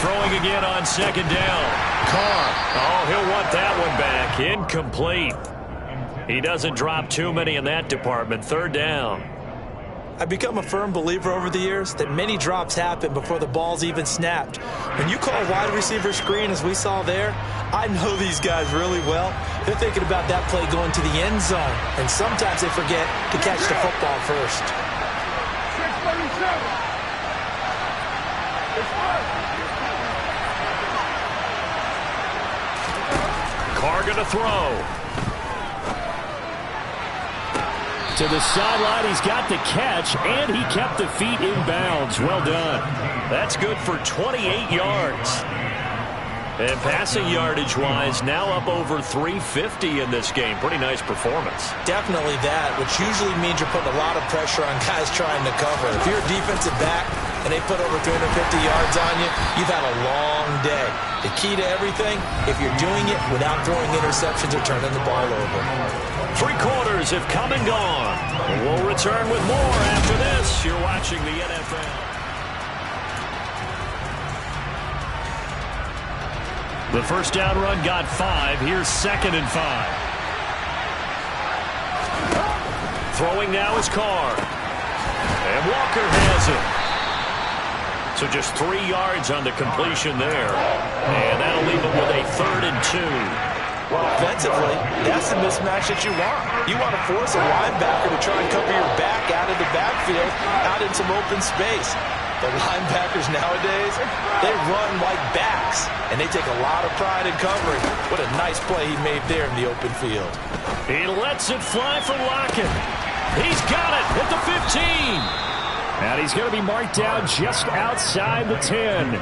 Throwing again on 2nd down. Carr. Oh, he'll want that one back. Incomplete. He doesn't drop too many in that department. 3rd down. I've become a firm believer over the years that many drops happen before the ball's even snapped. When you call a wide receiver screen, as we saw there, I know these guys really well. They're thinking about that play going to the end zone, and sometimes they forget to catch the football first. 637. Carr going to throw. To the sideline, he's got the catch, and he kept the feet in bounds. Well done. That's good for 28 yards. And passing yardage-wise, now up over 350 in this game. Pretty nice performance. Definitely that, which usually means you're putting a lot of pressure on guys trying to cover. If you're a defensive back and they put over 350 yards on you, you've had a long day. The key to everything, if you're doing it without throwing interceptions or turning the ball over. 3 quarters have come and gone. We'll return with more after this. You're watching the NFL. The first down run got 5. Here's 2nd and 5. Throwing now is Carr. And Walker has it. So just 3 yards on the completion there. And that'll leave him with a 3rd and 2. Well, offensively, that's the mismatch that you want. You want to force a linebacker to try and cover your back out of the backfield, out in some open space. The linebackers nowadays, they run like backs, and they take a lot of pride in covering. What a nice play he made there in the open field. He lets it fly for Lockett. He's got it at the 15. And he's going to be marked down just outside the 10.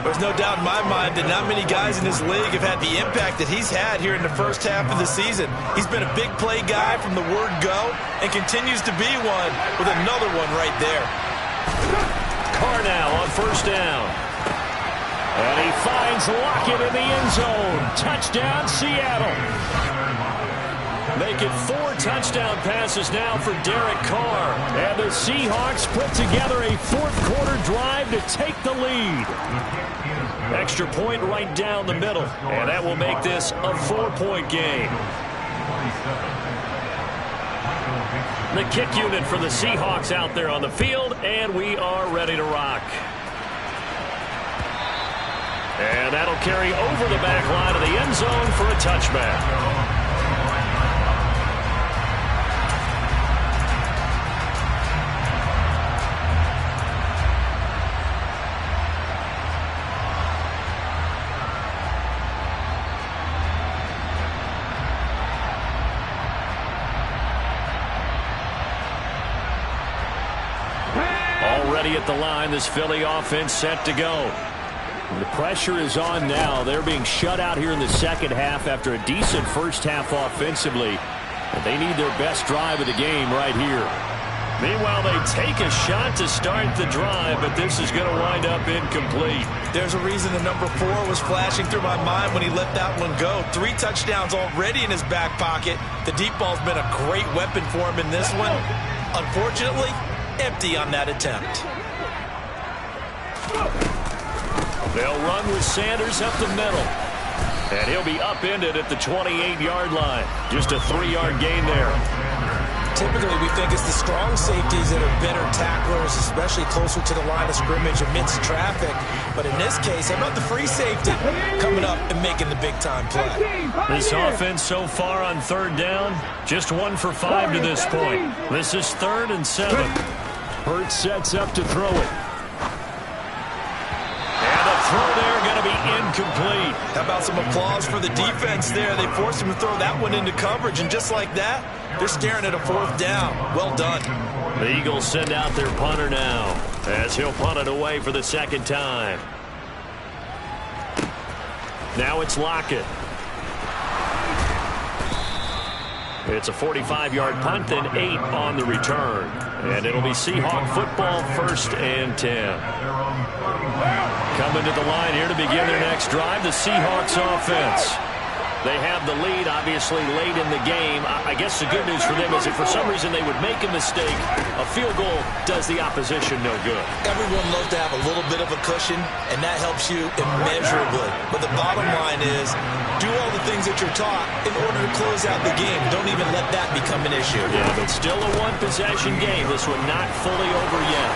There's no doubt in my mind that not many guys in this league have had the impact that he's had here in the first half of the season. He's been a big play guy from the word go and continues to be one with another one right there. Carr now on first down. And he finds Lockett in the end zone. Touchdown, Seattle. Make it 4 touchdown passes now for Derek Carr. And the Seahawks put together a fourth-quarter drive to take the lead. Extra point right down the middle. And that will make this a 4-point game. The kick unit for the Seahawks out there on the field, and we are ready to rock. And that'll carry over the back line of the end zone for a touchback. Already at the line, this Philly offense set to go. The pressure is on now. They're being shut out here in the second half after a decent first half offensively. But they need their best drive of the game right here. Meanwhile, they take a shot to start the drive, but this is going to wind up incomplete. There's a reason the number 4 was flashing through my mind when he let that one go. 3 touchdowns already in his back pocket. The deep ball's been a great weapon for him in this one. Unfortunately, empty on that attempt. They'll run with Sanders up the middle. And he'll be upended at the 28-yard line. Just a 3-yard gain there. Typically, we think it's the strong safeties that are better tacklers, especially closer to the line of scrimmage amidst traffic. But in this case, how about the free safety coming up and making the big-time play? This offense so far on third down, just 1 for 5 to this point. This is 3rd and 7. Hurts sets up to throw it. Throw there going to be incomplete. How about some applause for the defense there? They forced him to throw that one into coverage, and just like that, they're staring at a 4th down. Well done. The Eagles send out their punter now as he'll punt it away for the 2nd time. Now it's Lockett. It's a 45-yard punt, then 8 on the return. And it'll be Seahawk football, 1st and 10. Coming to the line here to begin their next drive, the Seahawks offense. They have the lead, obviously, late in the game. I guess the good news for them is if for some reason they would make a mistake, a field goal does the opposition no good. Everyone loves to have a little bit of a cushion, and that helps you immeasurably. But the bottom line is, do all the things that you're taught in order to close out the game. Don't even let that become an issue. Yeah, but still a one-possession game. This one not fully over yet.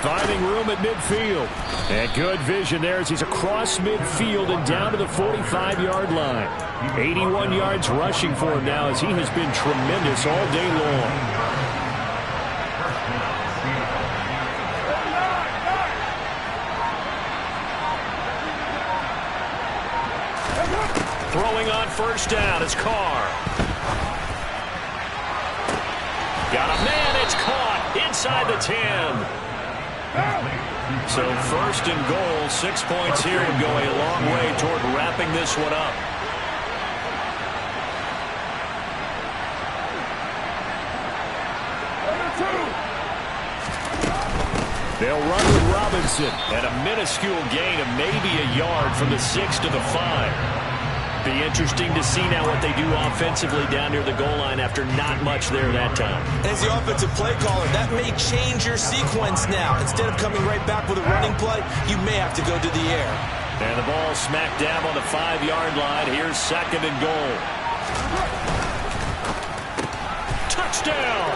Finding room at midfield. And good vision there as he's across midfield and down to the 45-yard line. 81 yards rushing for him now as he has been tremendous all day long. Throwing on 1st down is Carr. Got a man, it's caught inside the 10. So 1st and goal, 6 points here would go a long way toward wrapping this one up. They'll run with Robinson at a minuscule gain of maybe a yard from the 6 to the 5. Be interesting to see now what they do offensively down near the goal line after not much there that time. As the offensive play caller, that may change your sequence now. Instead of coming right back with a running play, you may have to go to the air. And the ball smack dab on the 5-yard line. Here's 2nd and goal. Touchdown!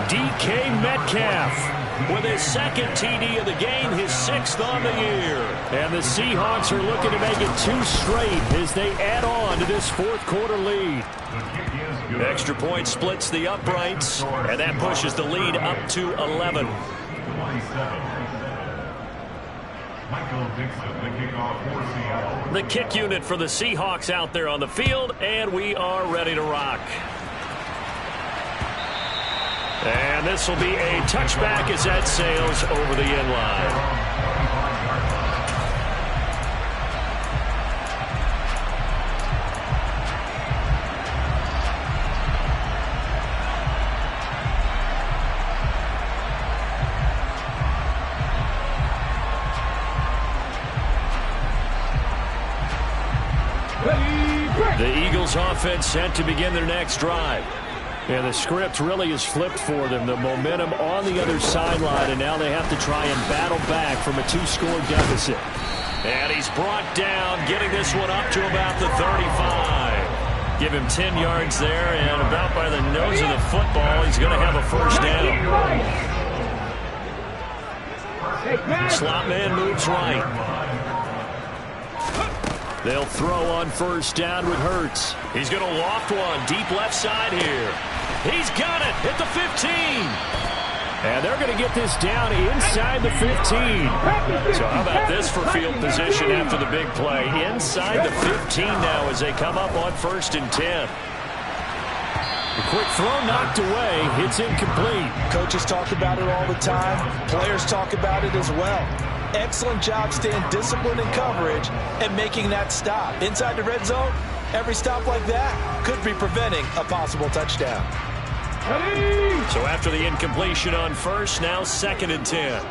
DK Metcalf with his 2nd TD of the game, his 6th on the year. And the Seahawks are looking to make it 2 straight as they add on to this 4th-quarter lead. Extra point splits the uprights, and that pushes the lead up to 11. The kick unit for the Seahawks out there on the field, and we are ready to rock. And this will be a touchback as that sails over the end line. offense set to begin their next drive. And the script really is flipped for them. The momentum on the other sideline, and now they have to try and battle back from a 2-score deficit. And he's brought down, getting this one up to about the 35. Give him 10 yards there, and about by the nose of the football, he's going to have a first down. Slot man moves right. They'll throw on first down with Hurts. He's going to loft one deep left side here. He's got it at the 15. And they're going to get this down inside the 15. So how about this for field position after the big play? Inside the 15 now as they come up on 1st and 10. A quick throw knocked away. It's incomplete. Coaches talk about it all the time. Players talk about it as well. Excellent job staying disciplined in coverage and making that stop. Inside the red zone, every stop like that could be preventing a possible touchdown. So after the incompletion on 1st, now 2nd and 10.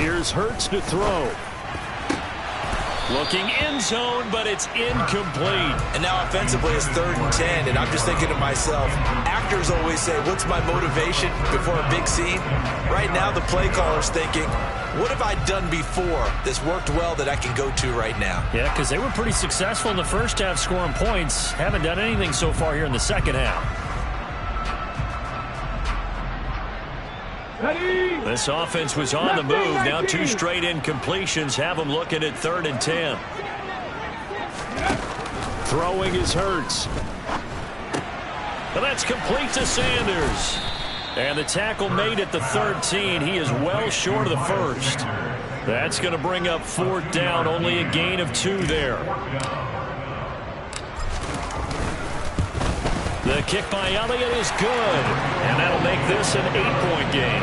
Here's Hurts to throw. Looking end zone, but it's incomplete. And now offensively it's 3rd and 10, and I'm just thinking to myself, actors always say, what's my motivation before a big scene? Right now the play caller's thinking, what have I done before that's worked well that I can go to right now? Yeah, because they were pretty successful in the first half scoring points. Haven't done anything so far here in the second half. This offense was on the move. Now 2 straight incompletions have them looking at 3rd and 10. Throwing is Hurts. And that's complete to Sanders. And the tackle made at the 13. He is well short of the 1st. That's going to bring up 4th down. Only a gain of 2 there. The kick by Elliott is good. And that'll make this an 8-point game.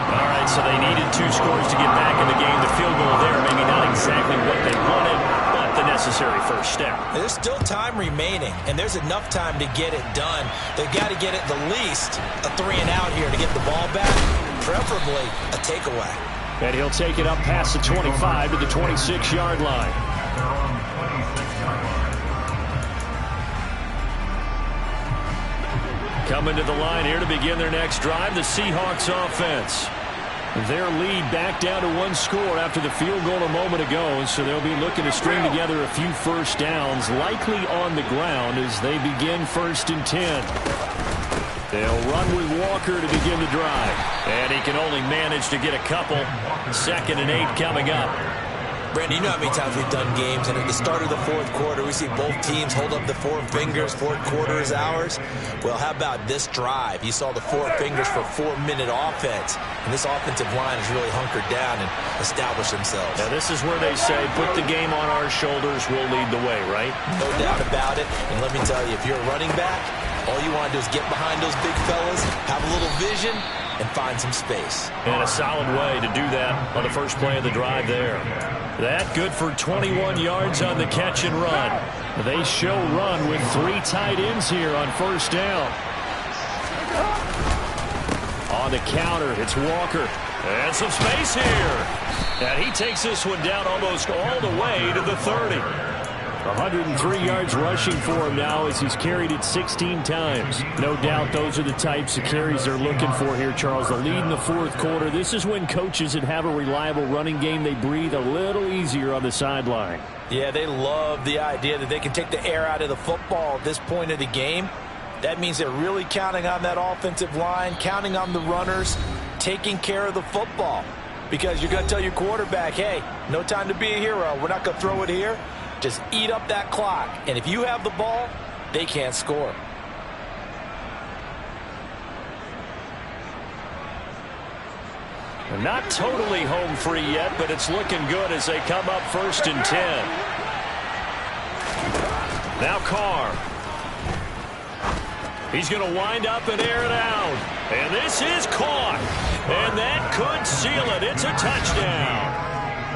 All right, so they needed 2 scores to get back in the game. The field goal there, maybe not exactly what they wanted, but the necessary first step. There's still time remaining, and there's enough time to get it done. They've got to get at the least a 3-and-out here to get the ball back, preferably a takeaway. And he'll take it up past the 25 to the 26-yard line. Coming to the line here to begin their next drive, the Seahawks offense. Their lead back down to 1 score after the field goal a moment ago, so they'll be looking to string together a few first downs, likely on the ground as they begin 1st and 10. They'll run with Walker to begin the drive. And he can only manage to get a couple. 2nd and 8 coming up. Brandon, you know how many times we've done games, and at the start of the 4th quarter, we see both teams hold up the 4 fingers, 4th quarter is ours. Well, how about this drive? You saw the 4 fingers for 4-minute offense, and this offensive line has really hunkered down and established themselves. Now, this is where they say, put the game on our shoulders, we'll lead the way, right? No doubt about it, and let me tell you, if you're a running back, all you want to do is get behind those big fellas, have a little vision, and find some space. And a solid way to do that on the first play of the drive there. That good for 21 yards on the catch and run. They show run with 3 tight ends here on first down. On the counter, it's Walker. And some space here. And he takes this one down almost all the way to the 30. 103 yards rushing for him now as he's carried it 16 times. No doubt those are the types of carries they're looking for here, Charles. The lead in the 4th quarter. This is when coaches that have a reliable running game, they breathe a little easier on the sideline. Yeah, they love the idea that they can take the air out of the football at this point of the game. That means they're really counting on that offensive line, counting on the runners, taking care of the football. Because you're going to tell your quarterback, hey, no time to be a hero. We're not going to throw it here. Just eat up that clock. And if you have the ball, they can't score. They're not totally home free yet, but it's looking good as they come up 1st and 10. Now Carr. He's going to wind up and air it out. And this is caught. And that could seal it. It's a touchdown.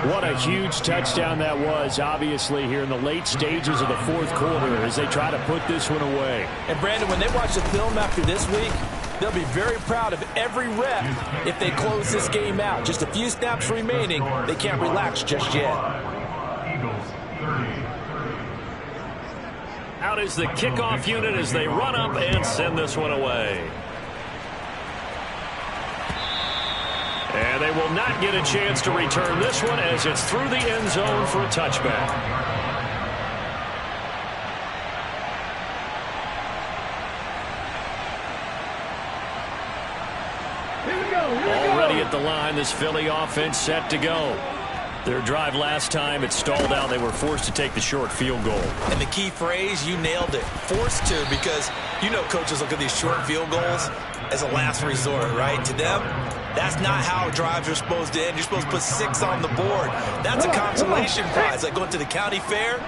What a huge touchdown that was, obviously, here in the late stages of the 4th quarter as they try to put this one away. And, Brandon, when they watch the film after this week, they'll be very proud of every rep if they close this game out. Just a few snaps remaining. They can't relax just yet. Out is the kickoff unit as they run up and send this one away. And they will not get a chance to return this one as it's through the end zone for a touchback. Already at the line, this Philly offense set to go. Their drive last time, it stalled out. They were forced to take the short field goal. And the key phrase, you nailed it. Forced to, because you know coaches look at these short field goals as a last resort, right? To them, that's not how drives are supposed to end. You're supposed to put 6 on the board. That's a consolation prize. Like going to the county fair,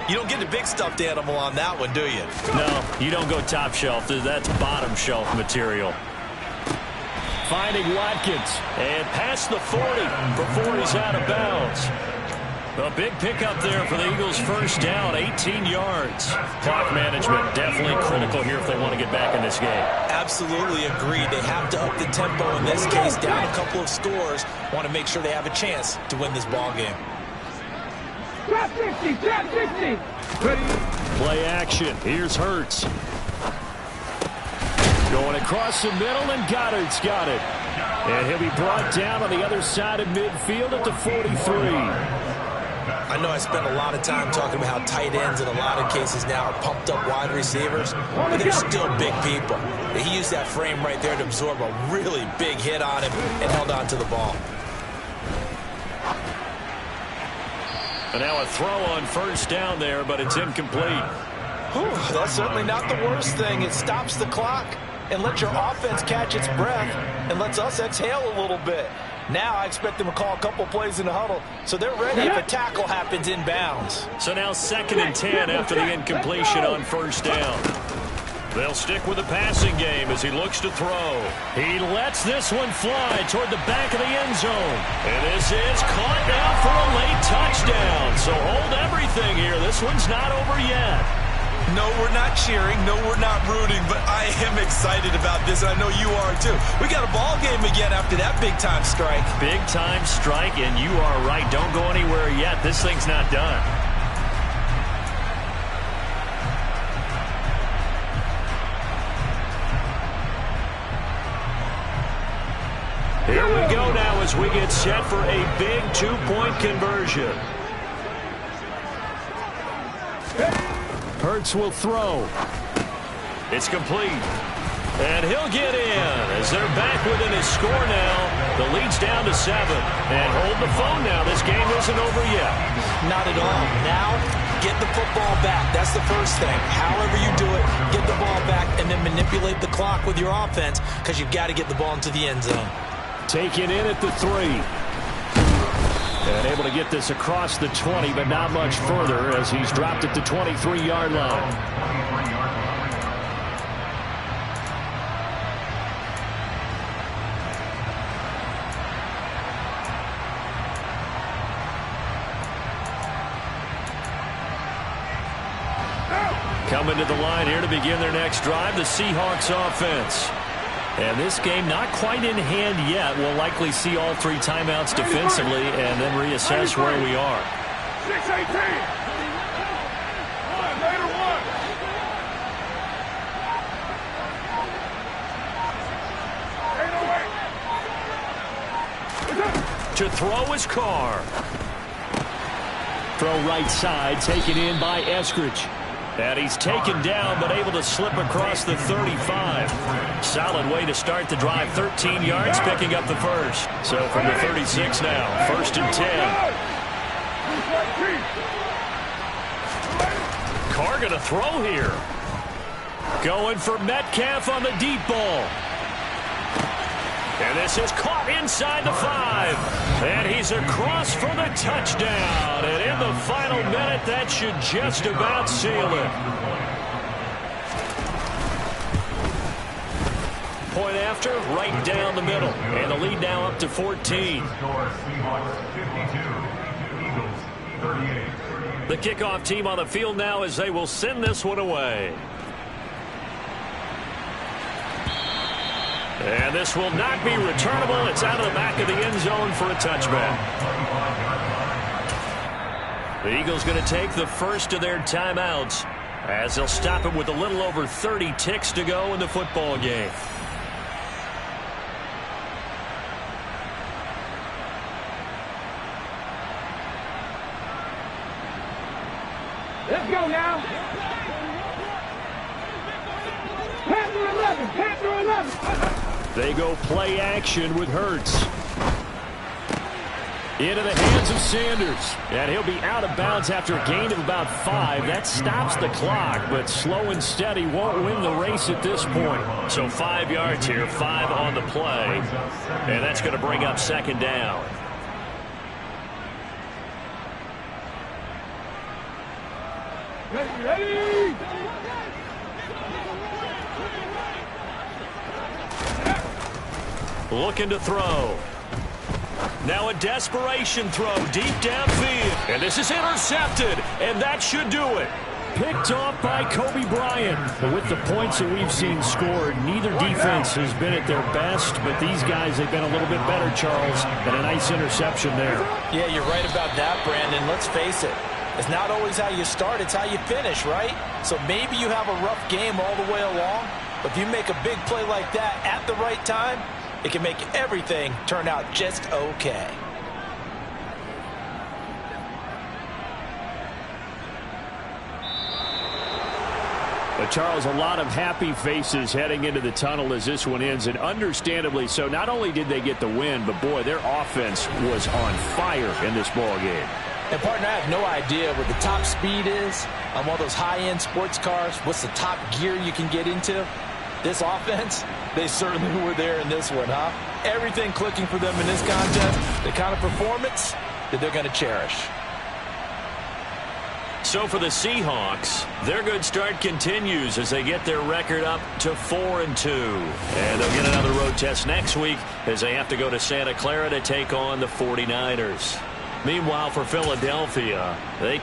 you don't get the big stuffed animal on that one, do you? No, you don't go top shelf. That's bottom shelf material. Finding Watkins, and past the 40 before he's out of bounds. A big pickup there for the Eagles' first down, 18 yards. Clock management definitely critical here if they want to get back in this game. Absolutely agreed. They have to up the tempo in this case, down a couple of scores. Want to make sure they have a chance to win this ball game. Trap 60, trap 60. Ready? Play action. Here's Hurts. Going across the middle, and Goddard's got it. And he'll be brought down on the other side of midfield at the 43. I know I spent a lot of time talking about how tight ends in a lot of cases now are pumped up wide receivers, but they're still big people. He used that frame right there to absorb a really big hit on him and held on to the ball. And now a throw on first down there, but it's incomplete. Whew, that's certainly not the worst thing. It stops the clock and lets your offense catch its breath and lets us exhale a little bit. Now I expect them to call a couple plays in the huddle, so they're ready if a tackle happens inbounds. So now 2nd and 10 after the incompletion on first down. They'll stick with the passing game as he looks to throw. He lets this one fly toward the back of the end zone. And this is caught now for a late touchdown. So hold everything here. This one's not over yet. No, we're not cheering. No, we're not rooting. But I am excited about this, and I know you are too. We got a ball game again after that big-time strike. Big-time strike, and you are right. Don't go anywhere yet. This thing's not done. Here we go now as we get set for a big 2-point conversion. Hurts will throw. It's complete. And he'll get in as they're back within his score now. The lead's down to 7. And hold the phone now. This game isn't over yet. Not at all. Now, get the football back. That's the first thing. However you do it, get the ball back and then manipulate the clock with your offense because you've got to get the ball into the end zone. Taken in at the 3. And able to get this across the 20, but not much further as he's dropped at the 23-yard line. Coming to the line here to begin their next drive, the Seahawks offense. And this game not quite in hand yet. We'll likely see all 3 timeouts defensively and then reassess where we are. 6-18. To throw is Carr. Throw right side, taken in by Eskridge. And he's taken down, but able to slip across the 35. Solid way to start the drive. 13 yards, picking up the first. So from the 36 now, 1st and 10. Carr going to throw here. Going for Metcalf on the deep ball. And this is caught inside the 5. And he's across for the touchdown. And in the final minute, that should just about seal it. Point after, right down the middle. And the lead now up to 14. The kickoff team on the field now as they will send this one away. And this will not be returnable. It's out of the back of the end zone for a touchback. The Eagles going to take the first of their timeouts as they'll stop it with a little over 30 ticks to go in the football game. Let's go now. Panther 11, Panther 11. They go play action with Hurts. Into the hands of Sanders. And he'll be out of bounds after a gain of about 5. That stops the clock, but slow and steady won't win the race at this point. So 5 yards here, 5 on the play. And that's going to bring up second down. Ready. Looking to throw. Now a desperation throw deep downfield. And this is intercepted, and that should do it. Picked off by Kobe Bryant. But with the points that we've seen scored, neither defense has been at their best, but these guys have been a little bit better, Charles, and a nice interception there. Yeah, you're right about that, Brandon. Let's face it. It's not always how you start, it's how you finish, right? So maybe you have a rough game all the way along, but if you make a big play like that at the right time, it can make everything turn out just okay. But, Charles, a lot of happy faces heading into the tunnel as this one ends, and understandably so. Not only did they get the win, but, boy, their offense was on fire in this ball game. And, partner, I have no idea what the top speed is on one of those high-end sports cars. What's the top gear you can get into? This offense, they certainly were there in this one, huh? Everything clicking for them in this contest, the kind of performance that they're going to cherish. So for the Seahawks, their good start continues as they get their record up to 4-2. And they'll get another road test next week as they have to go to Santa Clara to take on the 49ers. Meanwhile, for Philadelphia, they